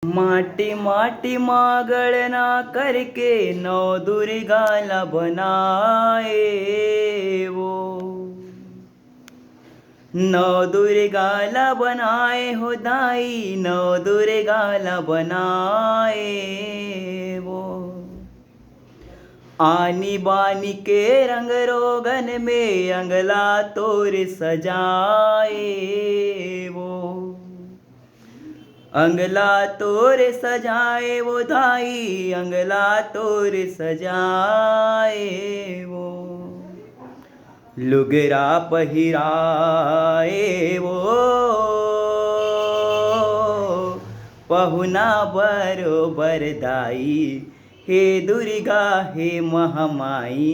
माटी माटी मागळना करके नौ दुर्गाला बनाए वो। नौ दुर्गाला बनाए हो दाई, नौ दुर्गाला बनाए वो। आनी बानी के रंग रोगन में अंगला तोर सजाए वो। अंगला तोर सजाए वो धाई, अंगला तोर सजाए वो। लुगरा पहिराए वो, पहुना बरोबर दाई। हे दुर्गा हे महामाई,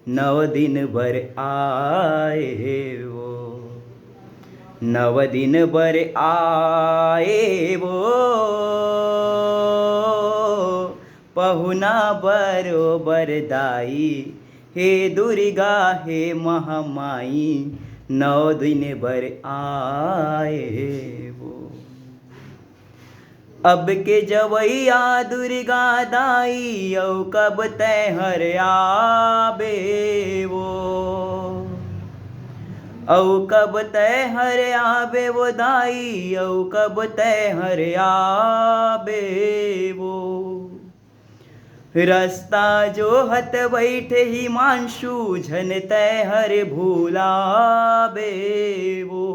नव दिन भर आए वो। नव दिन भर आए वो, पहुना बरोबर दाई। हे दुर्गा हे महामाई, नौ दिन भर आए वो। अब के जवैया दुर्गा दाई, औ कब तय हर आबे वो। औ कब तय हर आबे वो दाई, औ कब तय हर आबे वो। रास्ता जो हत बैठे हिमांशु, झन तय हर भूलाबे वो।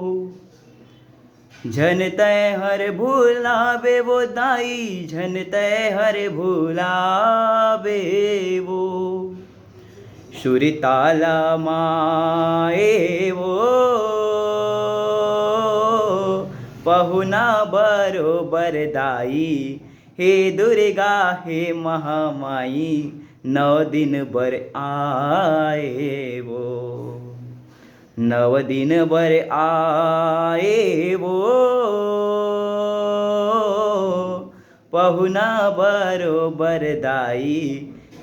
झन तय हर भूलाबे वो दाई, झन तय हर भूलाबे वो। सुरताला माए वो, पहुना बरोबर दाई। हे दुर्गा हे महामाई, नौ दिन भर आए वो। नव दिन भर आए वो, पहुना बरोबर दाई।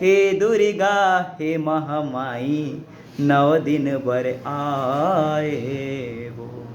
हे दुर्गा हे महामाई, नौ दिन भर आए वो।